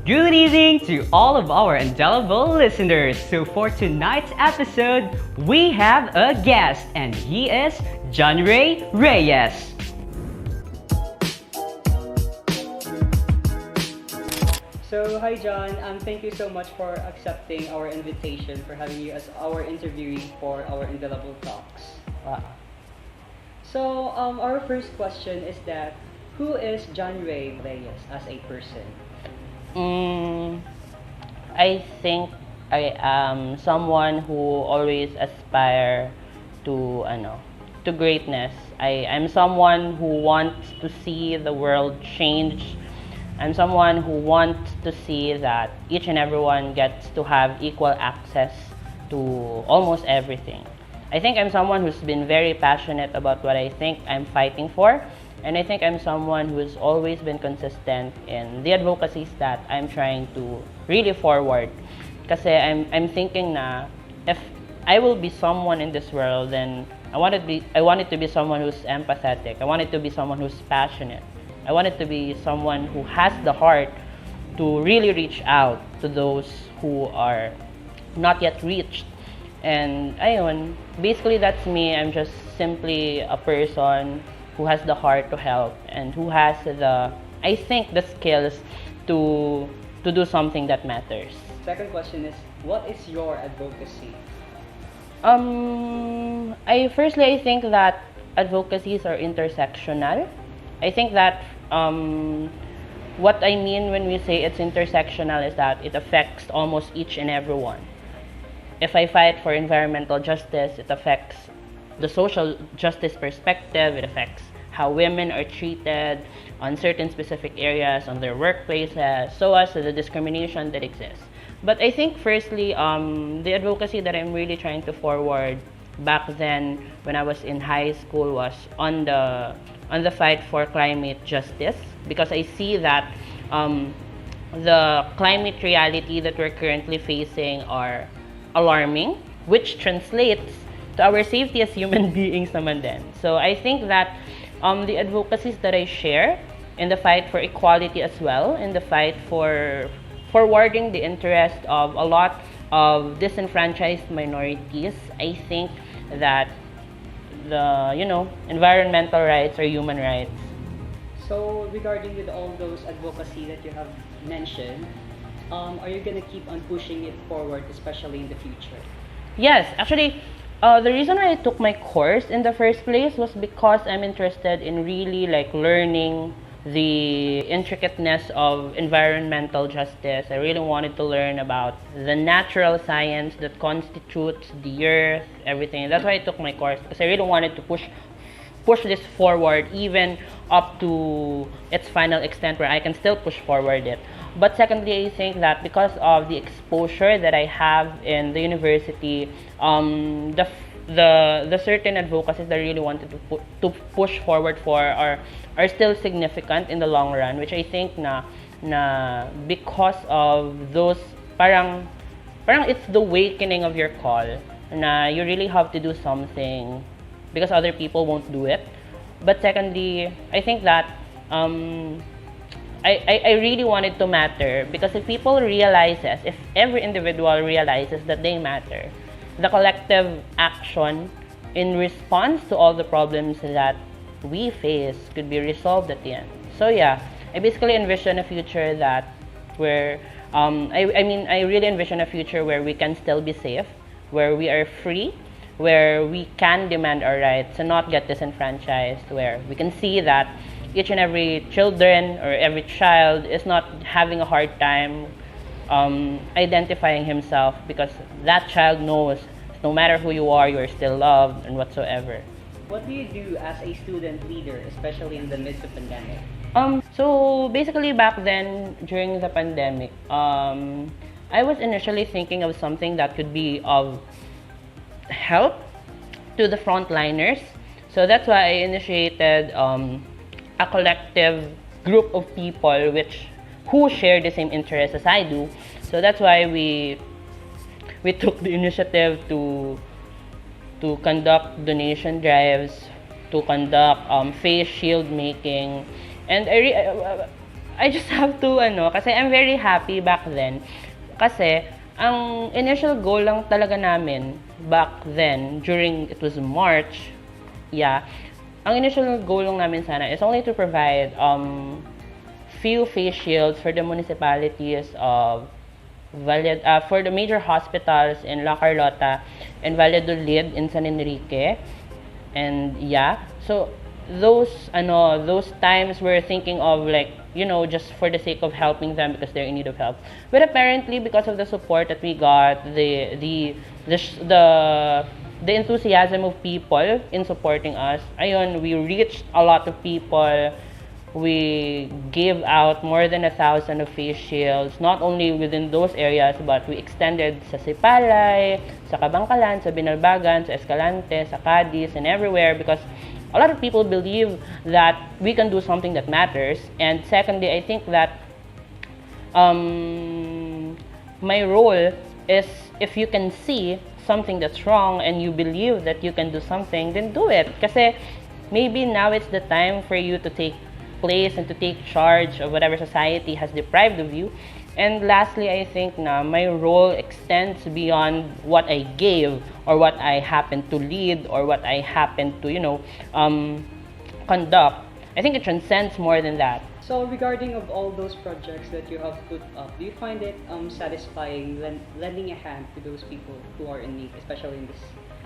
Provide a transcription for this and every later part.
Good evening to all of our Indelible listeners. So for tonight's episode, we have a guest, and he is John Ray Reyes. So hi John, thank you so much for accepting our invitation, for having you as our interviewee for our Indelible Talks. So our first question is that who is John Ray Reyes as a person? Mm, I think I am someone who always aspire to greatness. I'm someone who wants to see the world change. I'm someone who wants to see that each and everyone gets to have equal access to almost everything. I think I'm someone who's been very passionate about what I think I'm fighting for. And I think I'm someone who's always been consistent in the advocacies that I'm trying to really forward. Kasi I'm thinking na if I will be someone in this world, then I want it to be someone who's empathetic. I want it to be someone who's passionate. I want it to be someone who has the heart to really reach out to those who are not yet reached. And ayun, basically that's me. I'm just simply a person who has the heart to help and who has the skills to do something that matters. Second question is, what is your advocacy? I think that advocacies are intersectional. I think that what I mean when we say it's intersectional is that it affects almost each and everyone. If I fight for environmental justice, it affects the social justice perspective. It affects how women are treated on certain specific areas, on their workplaces, so as to the discrimination that exists. But I think firstly, the advocacy that I'm really trying to forward back then when I was in high school was on the fight for climate justice, because I see that the climate reality that we're currently facing are alarming, which translates to our safety as human beings naman din. So I think that the advocacies that I share in the fight for equality as well, in the fight for forwarding the interest of a lot of disenfranchised minorities, I think that the environmental rights are human rights. So regarding with all those advocacy that you have mentioned, are you gonna keep on pushing it forward, especially in the future? Yes, actually, the reason why I took my course in the first place was because I'm interested in really learning the intricateness of environmental justice. I really wanted to learn about the natural science that constitutes the earth, everything. That's why I took my course, because I really wanted to push this forward even up to its final extent where I can still push forward it. But secondly, I think that because of the exposure that I have in the university, the certain advocacies that I really wanted to push forward for are still significant in the long run, which I think na because of those parang it's the awakening of your call na you really have to do something because other people won't do it. But secondly, I think that I really want it to matter, because if people realizes, if every individual realizes that they matter, the collective action in response to all the problems that we face could be resolved at the end. So yeah, I basically envision a future that where I really envision a future where we can still be safe, where we are free, where we can demand our rights and not get disenfranchised, where we can see that each and every children or every child is not having a hard time identifying himself, because that child knows no matter who you are still loved and whatsoever. What do you do as a student leader, especially in the midst of pandemic? So basically back then during the pandemic, I was initially thinking of something that could be of help to the frontliners. So that's why I initiated a collective group of people who share the same interests as I do. So that's why we took the initiative to conduct donation drives, to conduct face shield making, and I just have to, kasi I'm very happy back then. Kasi, ang initial goal lang talaga namin back then, during, it was March, yeah, ang initial goal lang namin sana is only to provide few face shields for the municipalities of for the major hospitals in La Carlota and Valladolid in San Enrique. And yeah, so those times we're thinking of, like, just for the sake of helping them because they're in need of help. But apparently, because of the support that we got, the enthusiasm of people in supporting us, ayun, we reached a lot of people. We gave out more than 1,000 of face shields, not only within those areas, but we extended sa Sipalay, sa Kabangkalan, sa Binalbagan, sa Escalante, sa Cadiz, and everywhere, because a lot of people believe that we can do something that matters. And secondly, I think that my role is, if you can see something that's wrong and you believe that you can do something, then do it. Kasi maybe now it's the time for you to take place and to take charge of whatever society has deprived of you. And lastly, I think na my role extends beyond what I gave or what I happen to lead or what I happen to, conduct. I think it transcends more than that. So regarding of all those projects that you have put up, do you find it satisfying lending a hand to those people who are in need, especially in this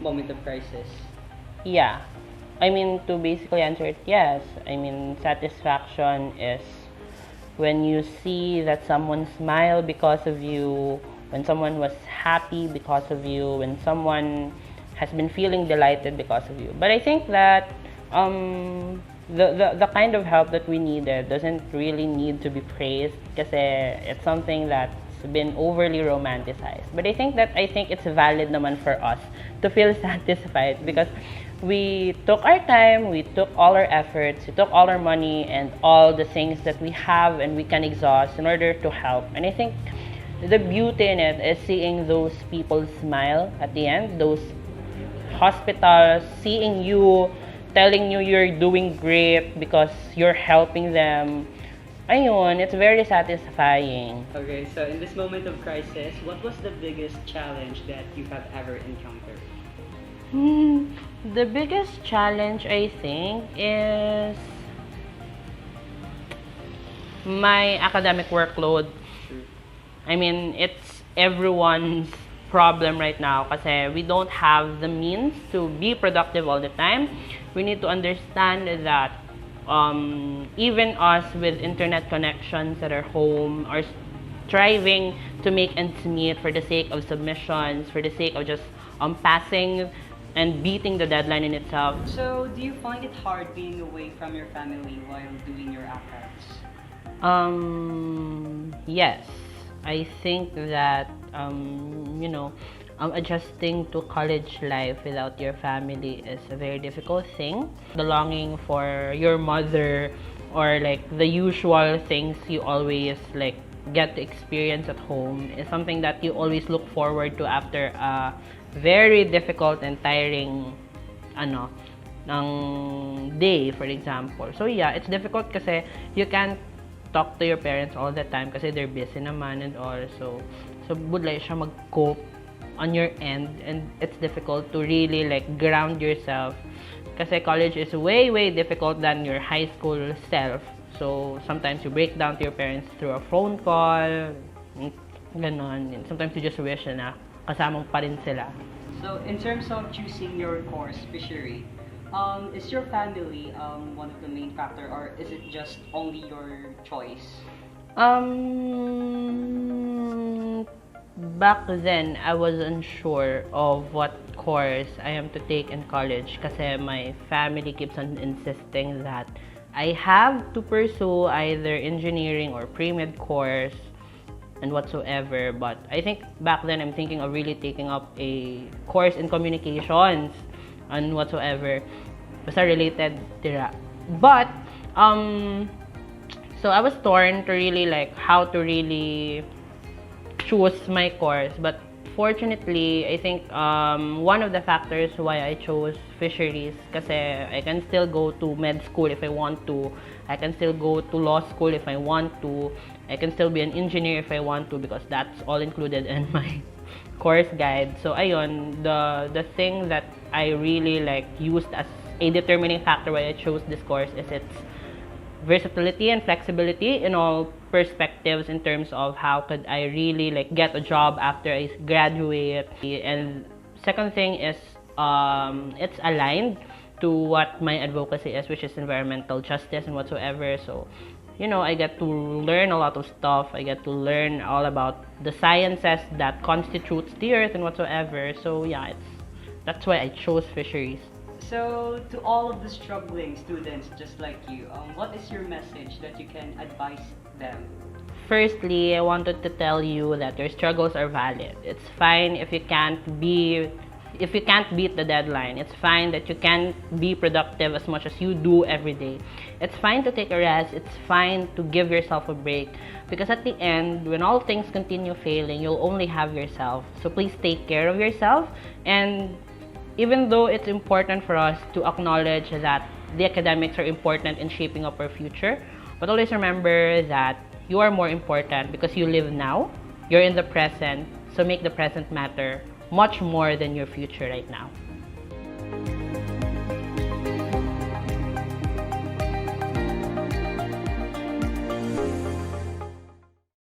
moment of crisis? Yeah. I mean, to basically answer it, yes. I mean, satisfaction is when you see that someone smiled because of you, when someone was happy because of you, when someone has been feeling delighted because of you. But I think that the kind of help that we needed doesn't really need to be praised kasi it's something that's been overly romanticized. But I think it's valid naman for us to feel satisfied because we took our time, we took all our efforts, we took all our money and all the things that we have and we can exhaust in order to help. And I think the beauty in it is seeing those people smile at the end, those hospitals, seeing you, telling you you're doing great because you're helping them. Ayun, it's very satisfying. Okay, so in this moment of crisis, what was the biggest challenge that you have ever encountered? The biggest challenge, I think, is my academic workload. I mean, it's everyone's problem right now kasi we don't have the means to be productive all the time. We need to understand that even us with internet connections at our home are striving to make ends meet for the sake of submissions, for the sake of just passing and beating the deadline in itself. So, do you find it hard being away from your family while doing your ACADS? Yes. I think that, adjusting to college life without your family is a very difficult thing. The longing for your mother or like the usual things you always like get to experience at home is something that you always look forward to after a very difficult and tiring ng day, for example. So yeah, it's difficult kasi you can't talk to your parents all the time kasi they're busy naman and all. So budlay siya mag-cope on your end and it's difficult to really like ground yourself kasi college is way difficult than your high school self. So sometimes you break down to your parents through a phone call, ganon. And sometimes you just wish na kasama pa rin sila. So in terms of choosing your course, fishery, is your family one of the main factor or is it just only your choice? Back then, I was unsure of what course I am to take in college kasi my family keeps on insisting that I have to pursue either engineering or pre-med course and whatsoever. But I think back then, I'm thinking of really taking up a course in communications and whatsoever. Basta related tira. But, so I was torn to really like how to really choose my course. But Fortunately, I think one of the factors why I chose fisheries kasi I can still go to med school if I want to. I can still go to law school if I want to. I can still be an engineer if I want to because that's all included in my course guide. So ayun, the thing that I really like used as a determining factor why I chose this course is its versatility and flexibility in all perspectives in terms of how could I really like get a job after I graduate. And second thing is it's aligned to what my advocacy is, which is environmental justice and whatsoever. So you know, I get to learn a lot of stuff. I get to learn all about the sciences that constitutes the earth and whatsoever. So yeah, that's why I chose fisheries. So, to all of the struggling students just like you, what is your message that you can advise them? Firstly, I wanted to tell you that your struggles are valid. It's fine if you can't beat the deadline. It's fine that you can't be productive as much as you do every day. It's fine to take a rest. It's fine to give yourself a break. Because at the end, when all things continue failing, you'll only have yourself. So please take care of yourself. And even though it's important for us to acknowledge that the academics are important in shaping up our future, but always remember that you are more important because you live now, you're in the present, so make the present matter much more than your future right now.